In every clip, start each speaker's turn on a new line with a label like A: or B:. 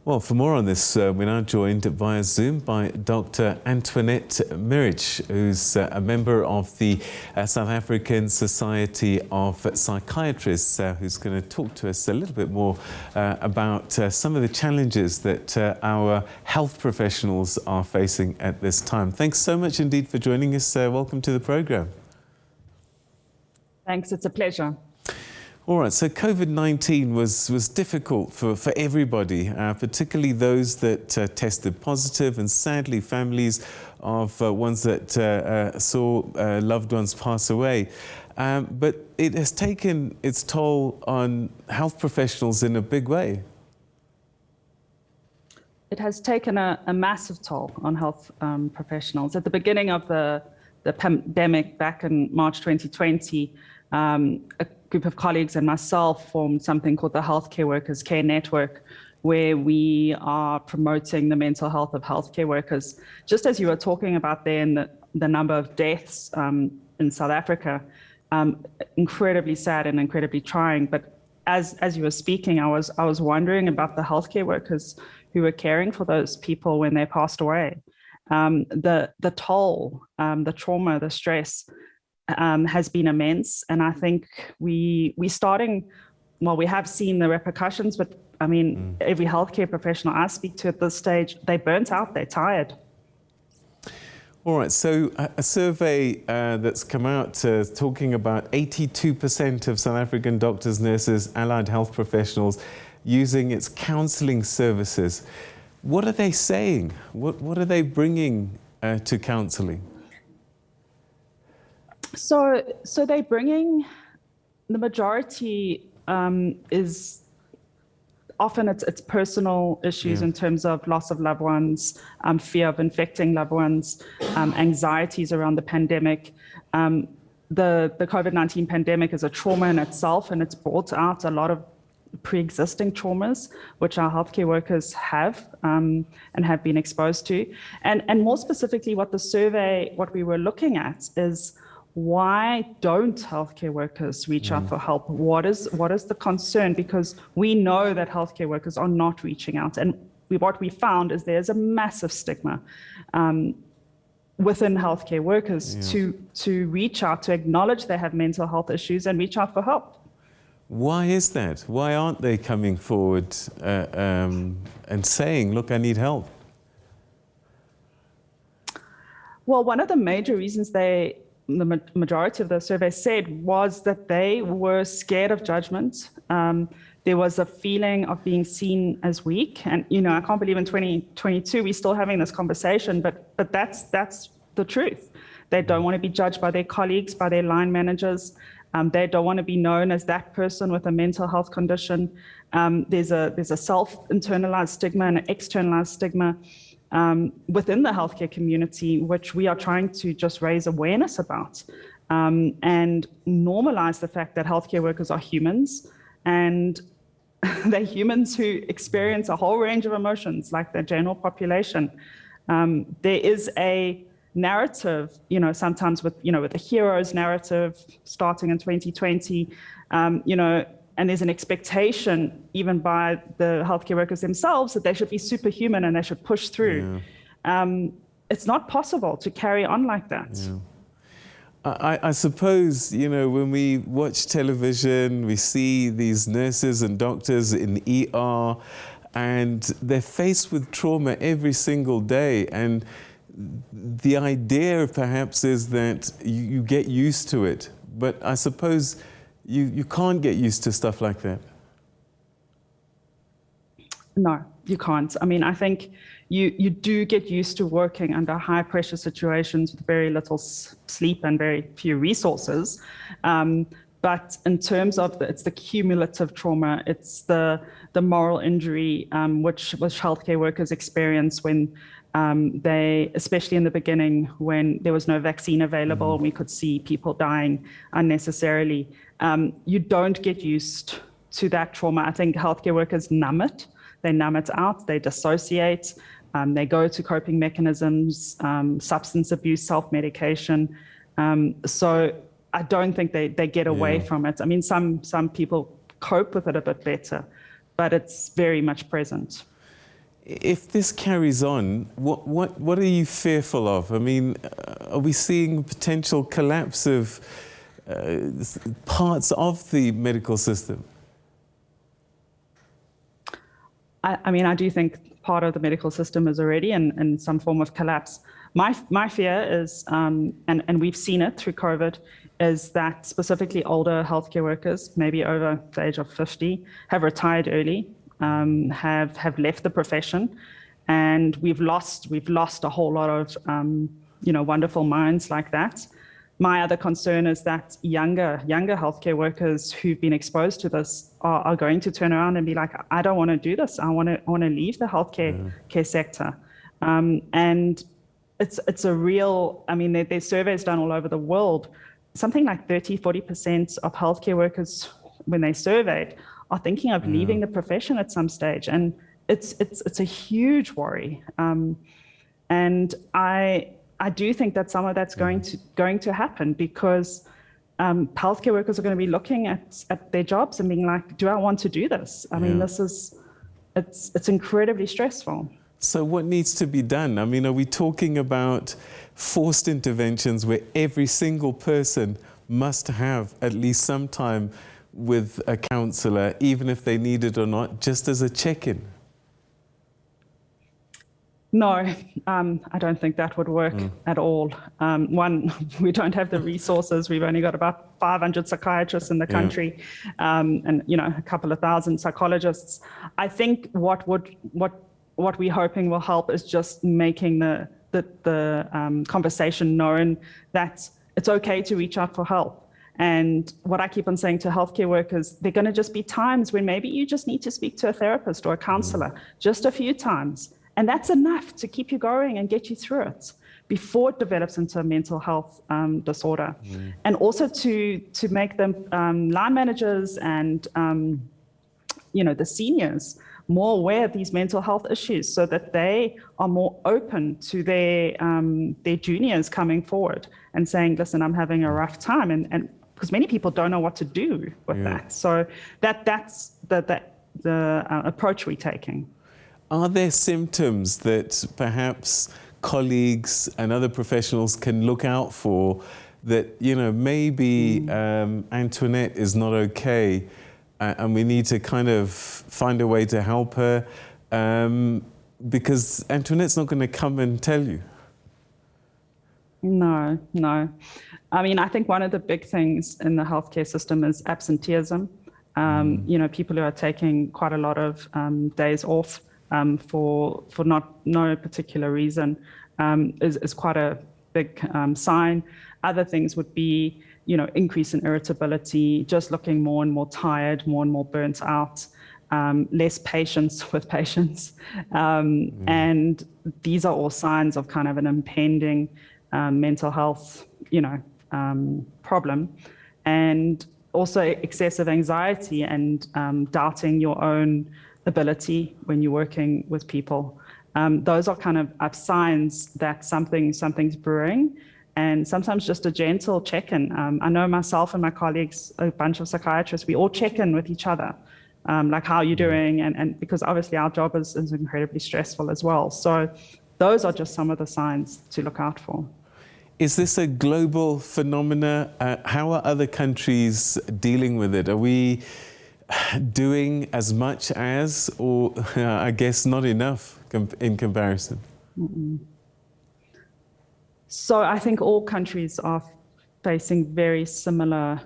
A: Well, for more on this, we're now joined via Zoom by Dr Antoinette Miric, who's a member of the South African Society of Psychiatrists, who's going to talk to us a little bit more about some of the challenges that our health professionals are facing at this time. Thanks so much indeed for joining us. Welcome to the program.
B: Thanks, it's a pleasure.
A: All right, so COVID-19 was difficult for everybody, particularly those that tested positive, and sadly families of ones that saw loved ones pass away. But it has taken its toll on health professionals in a big way.
B: It has taken a massive toll on health professionals. At the beginning of the pandemic back in March 2020, a group of colleagues and myself formed something called the Healthcare Workers Care Network, where we are promoting the mental health of healthcare workers. Just as you were talking about there, in the number of deaths in South Africa, incredibly sad and incredibly trying. But as you were speaking, I was wondering about the healthcare workers who were caring for those people when they passed away. The toll, the trauma, the stress has been immense, and I think we have seen the repercussions, but I mean, every healthcare professional I speak to at this stage, they're burnt out, they're tired.
A: All right, so a survey that's come out talking about 82% of South African doctors, nurses, allied health professionals using its counselling services. What are they saying? What are they bringing to counselling?
B: So they're bringing, the majority is often it's personal issues in terms of loss of loved ones, fear of infecting loved ones, anxieties around the pandemic. The COVID-19 pandemic is a trauma in itself, and it's brought out a lot of pre-existing traumas which our healthcare workers have and have been exposed to. And more specifically, what we were looking at is, why don't healthcare workers reach out for help? What is the concern? Because we know that healthcare workers are not reaching out. And what we found is there's a massive stigma within healthcare workers to reach out, to acknowledge they have mental health issues and reach out for help.
A: Why is that? Why aren't they coming forward and saying, look, I need help?
B: Well, one of the major reasons the majority of the survey said was that they were scared of judgment. There was a feeling of being seen as weak. And, I can't believe in 2022 we're still having this conversation, but that's the truth. They don't want to be judged by their colleagues, by their line managers. They don't want to be known as that person with a mental health condition. There's a self-internalized stigma and an externalized stigma within the healthcare community, which we are trying to just raise awareness about and normalize the fact that healthcare workers are humans, and they're humans who experience a whole range of emotions like the general population. There is a narrative, sometimes with the hero's narrative starting in 2020, and there's an expectation, even by the healthcare workers themselves, that they should be superhuman and they should push through. It's not possible to carry on like that.
A: I suppose, when we watch television, we see these nurses and doctors in ER, and they're faced with trauma every single day. And the idea perhaps is that you get used to it. But I suppose you can't get used to stuff like that.
B: No, you can't. I mean, I think you do get used to working under high pressure situations with very little sleep and very few resources. But in terms of it's the cumulative trauma, it's the moral injury which healthcare workers experience when they, especially in the beginning when there was no vaccine available and we could see people dying unnecessarily. You don't get used to that trauma. I think healthcare workers numb it. They numb it out, they dissociate, they go to coping mechanisms, substance abuse, self-medication. So I don't think they get away from it. I mean, some people cope with it a bit better, but it's very much present.
A: If this carries on, what are you fearful of? I mean, are we seeing potential collapse of parts of the medical system?
B: I mean, I do think part of the medical system is already in some form of collapse. My fear is, and we've seen it through COVID, is that specifically older healthcare workers, maybe over the age of 50, have retired early, have left the profession, and we've lost a whole lot of wonderful minds like that. My other concern is that younger healthcare workers who've been exposed to this are going to turn around and be like, I don't want to do this. I want to leave the healthcare care sector. And it's a real, I mean, there's surveys done all over the world. Something like 30-40% of healthcare workers, when they surveyed, are thinking of leaving the profession at some stage. And it's a huge worry. And I do think that some of that's going to happen, because healthcare workers are going to be looking at their jobs and being like, do I want to do this? I mean, it's incredibly stressful.
A: So what needs to be done? I mean, are we talking about forced interventions where every single person must have at least some time with a counsellor, even if they need it or not, just as a check-in?
B: No, I don't think that would work at all. One, we don't have the resources. We've only got about 500 psychiatrists in the country, and a couple of thousand psychologists. I think what we're hoping will help is just making the conversation known that it's okay to reach out for help. And what I keep on saying to healthcare workers, there are going to just be times when maybe you just need to speak to a therapist or a counsellor, just a few times. And that's enough to keep you going and get you through it before it develops into a mental health disorder. And also to make them line managers and the seniors more aware of these mental health issues, so that they are more open to their juniors coming forward and saying, listen, I'm having a rough time. And because many people don't know what to do with that. So that's the approach we're taking.
A: Are there symptoms that perhaps colleagues and other professionals can look out for that, maybe Antoinette is not okay, and we need to kind of find a way to help her, because Antoinette's not going to come and tell you?
B: No. I mean, I think one of the big things in the healthcare system is absenteeism. People who are taking quite a lot of days off for no particular reason is quite a big sign. Other things would be, increase in irritability, just looking more and more tired, more and more burnt out, less patience with patients. And these are all signs of kind of an impending mental health, problem. And also excessive anxiety and doubting your own ability when you're working with people. Those are kind of signs that something's brewing, and sometimes just a gentle check-in. I know myself and my colleagues, a bunch of psychiatrists, we all check in with each other, like how you're doing, and because obviously our job is incredibly stressful as well. So those are just some of the signs to look out for.
A: Is this a global phenomena? How are other countries dealing with it? Are we doing as much as, or I guess not enough in comparison?
B: So I think all countries are facing very similar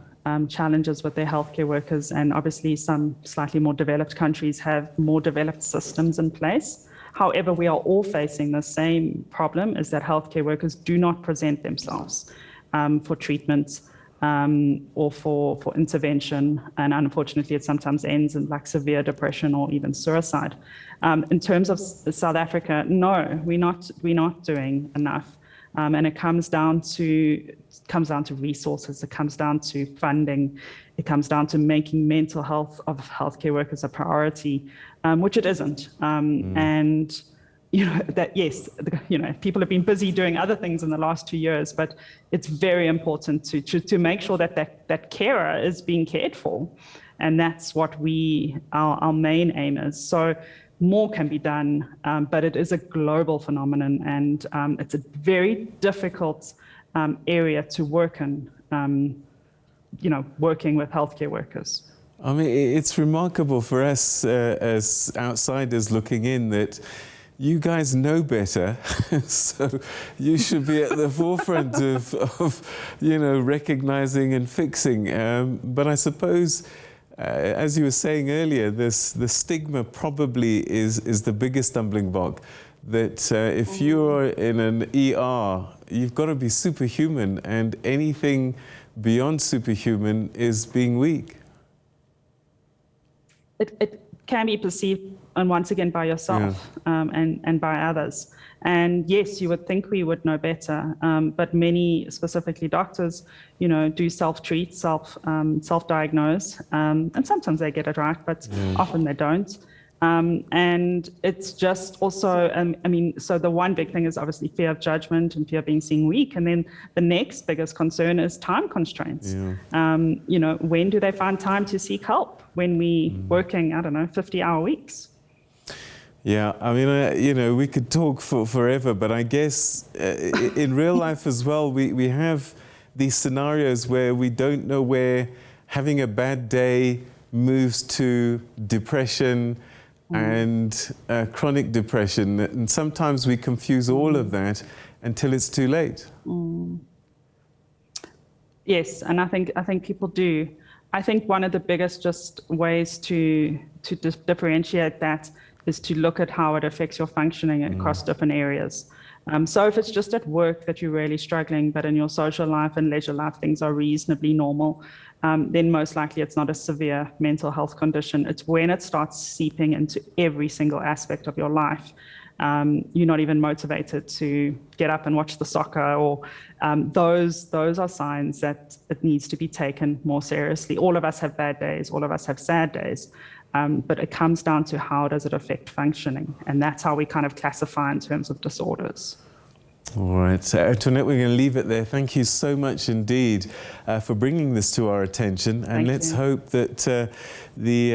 B: challenges with their healthcare workers, and obviously some slightly more developed countries have more developed systems in place. However, we are all facing the same problem, is that healthcare workers do not present themselves for treatment or for intervention. And unfortunately, it sometimes ends in like severe depression or even suicide. In terms of South Africa, no, we're not doing enough. And it comes down to resources, it comes down to funding, it comes down to making mental health of healthcare workers a priority, which it isn't. And people have been busy doing other things in the last 2 years, but it's very important to make sure that carer is being cared for, and that's what our main aim is. So more can be done, but it is a global phenomenon, and it's a very difficult area to work in, working with healthcare workers.
A: I mean, it's remarkable for us as outsiders looking in that you guys know better, so you should be at the forefront of recognizing and fixing. But I suppose, as you were saying earlier, the stigma probably is the biggest stumbling block. That if you're in an ER, you've got to be superhuman, and anything beyond superhuman is being weak.
B: It can be perceived, and once again, by yourself and by others. And yes, you would think we would know better, but many, specifically doctors, do self-treat, self-diagnose, and sometimes they get it right, but often they don't. And it's just also, so the one big thing is obviously fear of judgment and fear of being seen weak. And then the next biggest concern is time constraints. When do they find time to seek help when we working, 50-hour weeks?
A: Yeah, I mean, we could talk for forever, but I guess in real life as well, we have these scenarios where we don't know where having a bad day moves to depression and chronic depression. And sometimes we confuse all of that until it's too late.
B: Yes, and I think people do. I think one of the biggest just ways to differentiate that is to look at how it affects your functioning across different areas. So if it's just at work that you're really struggling, but in your social life and leisure life, things are reasonably normal, then most likely it's not a severe mental health condition. It's when it starts seeping into every single aspect of your life. You're not even motivated to get up and watch the soccer, or those are signs that it needs to be taken more seriously. All of us have bad days, all of us have sad days, but it comes down to how does it affect functioning, and that's how we kind of classify in terms of disorders.
A: All right, Antoinette, we're going to leave it there. Thank you so much indeed for bringing this to our attention, and let's hope that the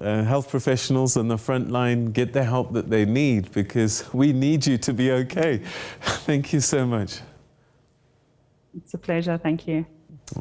A: health professionals on the front line get the help that they need, because we need you to be okay. Thank you so much.
B: It's a pleasure. Thank you.